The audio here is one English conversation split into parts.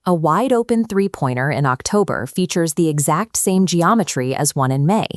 A wide-open three-pointer in October features the exact same geometry as one in May,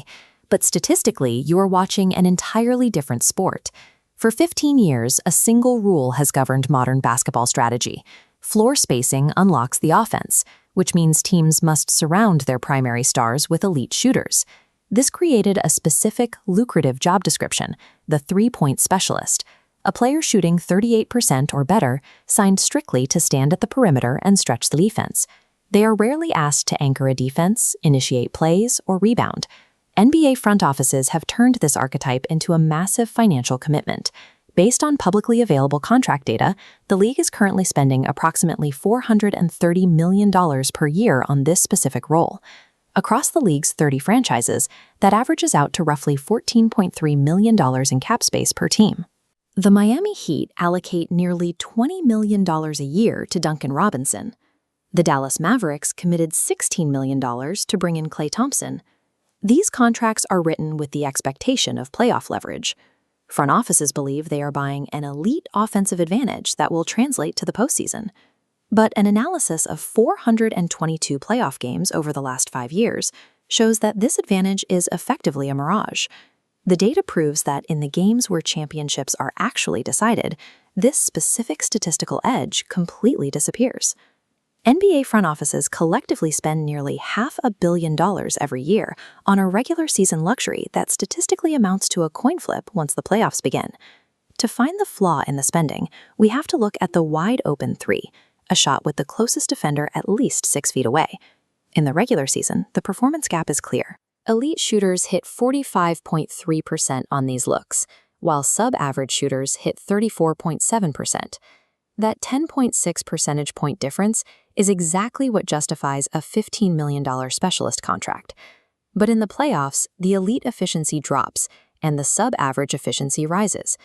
but statistically, you are watching an entirely different sport. For 15 years, a single rule has governed modern basketball strategy. Floor spacing unlocks the offense, which means teams must surround their primary stars with elite shooters. This created a specific, lucrative job description, the three-point specialist. A player shooting 38% or better signed strictly to stand at the perimeter and stretch the defense. They are rarely asked to anchor a defense, initiate plays, or rebound. NBA front offices have turned this archetype into a massive financial commitment. Based on publicly available contract data, the league is currently spending approximately $430 million per year on this specific role. Across the league's 30 franchises, that averages out to roughly $14.3 million in cap space per team. The Miami Heat allocate nearly $20 million a year to Duncan Robinson. The Dallas Mavericks committed $16 million to bring in Klay Thompson. These contracts are written with the expectation of playoff leverage. Front offices believe they are buying an elite offensive advantage that will translate to the postseason. But an analysis of 422 playoff games over the last 5 years shows that this advantage is effectively a mirage. The data proves that in the games where championships are actually decided, this specific statistical edge completely disappears. NBA front offices collectively spend nearly $500 million every year on a regular season luxury that statistically amounts to a coin flip once the playoffs begin. To find the flaw in the spending, we have to look at the wide-open three, a shot with the closest defender at least 6 feet away. In the regular season, the performance gap is clear. Elite shooters hit 45.3% on these looks, while sub-average shooters hit 34.7%. That 10.6 percentage point difference is exactly what justifies a $15 million specialist contract. But in the playoffs, the elite efficiency drops and the sub-average efficiency rises.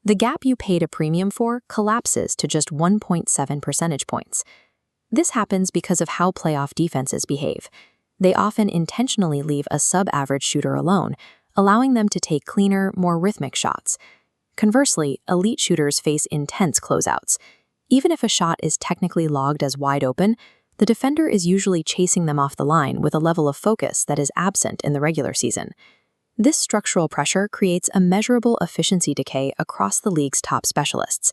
The gap you paid a premium for collapses to just 1.7 percentage points. This happens because of how playoff defenses behave. They often intentionally leave a sub-average shooter alone, allowing them to take cleaner, more rhythmic shots. Conversely, elite shooters face intense closeouts. Even if a shot is technically logged as wide open, the defender is usually chasing them off the line with a level of focus that is absent in the regular season. This structural pressure creates a measurable efficiency decay across the league's top specialists.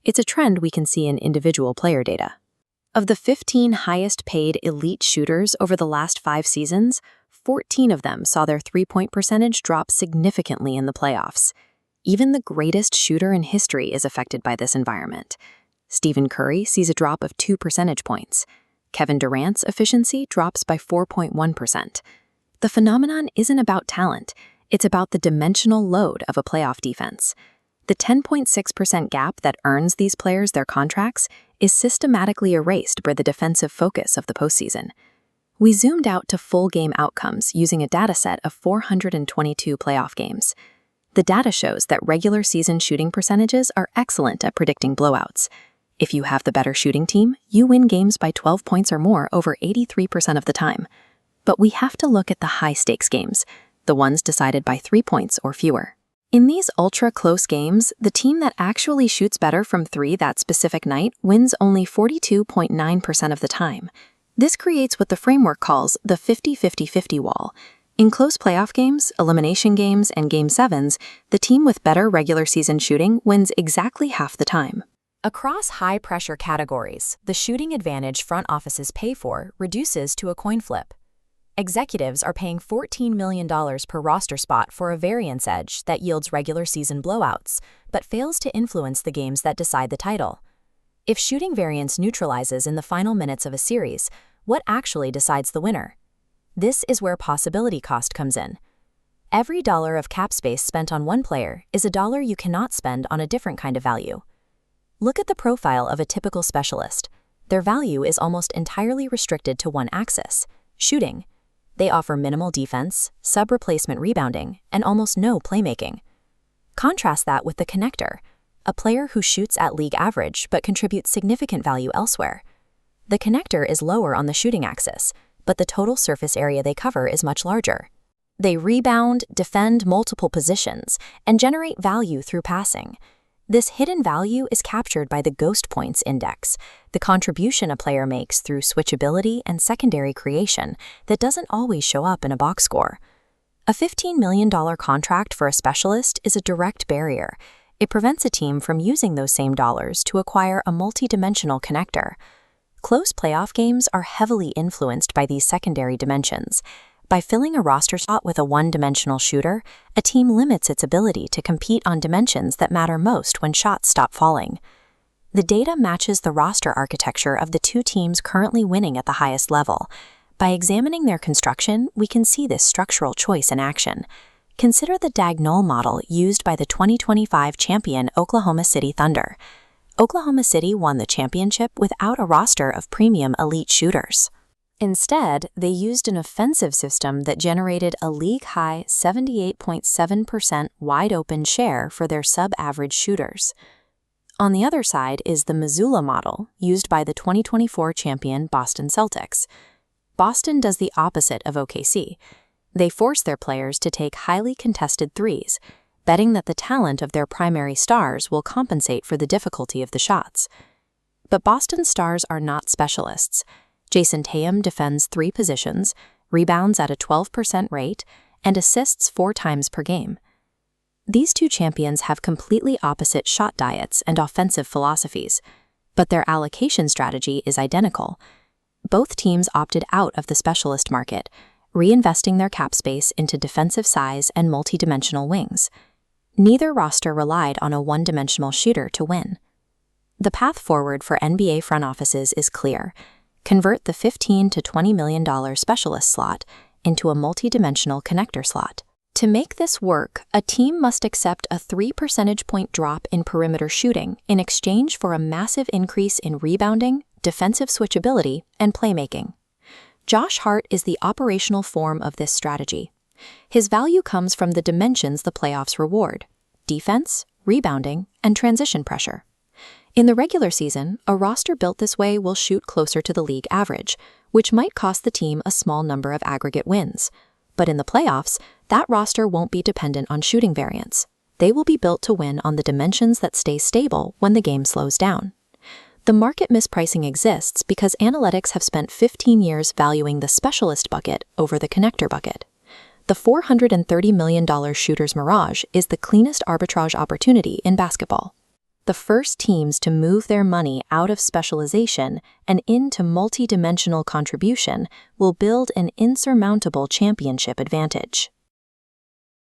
It's a trend we can see in individual player data. Of the 15 highest-paid elite shooters over the last 5 seasons, 14 of them saw their three-point percentage drop significantly in the playoffs. Even the greatest shooter in history is affected by this environment. Stephen Curry sees a drop of 2 percentage points. Kevin Durant's efficiency drops by 4.1%. The phenomenon isn't about talent, it's about the dimensional load of a playoff defense. The 10.6% gap that earns these players their contracts is systematically erased by the defensive focus of the postseason. We zoomed out to full game outcomes using a dataset of 422 playoff games. The data shows that regular season shooting percentages are excellent at predicting blowouts. If you have the better shooting team, you win games by 12 points or more over 83% of the time. But we have to look at the high-stakes games, the ones decided by 3 points or fewer. In these ultra-close games, the team that actually shoots better from 3 that specific night wins only 42.9% of the time. This creates what the framework calls the 50-50-50 wall. In close playoff games, elimination games, and Game 7s, the team with better regular season shooting wins exactly half the time. Across high-pressure categories, the shooting advantage front offices pay for reduces to a coin flip. Executives are paying $14 million per roster spot for a variance edge that yields regular season blowouts, but fails to influence the games that decide the title. If shooting variance neutralizes in the final minutes of a series, what actually decides the winner? This is where possibility cost comes in. Every dollar of cap space spent on one player is a dollar you cannot spend on a different kind of value. Look at the profile of a typical specialist. Their value is almost entirely restricted to one axis, shooting. They offer minimal defense, sub-replacement rebounding, and almost no playmaking. Contrast that with the connector, a player who shoots at league average but contributes significant value elsewhere. The connector is lower on the shooting axis, but the total surface area they cover is much larger. They rebound, defend multiple positions, and generate value through passing. This hidden value is captured by the Ghost Points Index, the contribution a player makes through switchability and secondary creation that doesn't always show up in a box score. A $15 million contract for a specialist is a direct barrier. It prevents a team from using those same dollars to acquire a multi-dimensional connector. Close playoff games are heavily influenced by these secondary dimensions. By filling a roster slot with a one-dimensional shooter, a team limits its ability to compete on dimensions that matter most when shots stop falling. The data matches the roster architecture of the two teams currently winning at the highest level. By examining their construction, we can see this structural choice in action. Consider the diagonal model used by the 2025 champion Oklahoma City Thunder. Oklahoma City won the championship without a roster of premium elite shooters. Instead, they used an offensive system that generated a league-high 78.7% wide-open share for their sub-average shooters. On the other side is the Missoula model, used by the 2024 champion Boston Celtics. Boston does the opposite of OKC. They force their players to take highly contested threes, betting that the talent of their primary stars will compensate for the difficulty of the shots. But Boston's stars are not specialists. Jason Tatum defends 3 positions, rebounds at a 12% rate, and assists 4 times per game. These two champions have completely opposite shot diets and offensive philosophies, but their allocation strategy is identical. Both teams opted out of the specialist market, reinvesting their cap space into defensive size and multi-dimensional wings. Neither roster relied on a one-dimensional shooter to win. The path forward for NBA front offices is clear. Convert the $15 to $20 million specialist slot into a multi-dimensional connector slot. To make this work, a team must accept a 3 percentage point drop in perimeter shooting in exchange for a massive increase in rebounding, defensive switchability, and playmaking. Josh Hart is the operational form of this strategy. His value comes from the dimensions the playoffs reward: defense, rebounding, and transition pressure. In the regular season, a roster built this way will shoot closer to the league average, which might cost the team a small number of aggregate wins. But in the playoffs, that roster won't be dependent on shooting variance. They will be built to win on the dimensions that stay stable when the game slows down. The market mispricing exists because analytics have spent 15 years valuing the specialist bucket over the connector bucket. The $430 million shooter's mirage is the cleanest arbitrage opportunity in basketball. The first teams to move their money out of specialization and into multi-dimensional contribution will build an insurmountable championship advantage.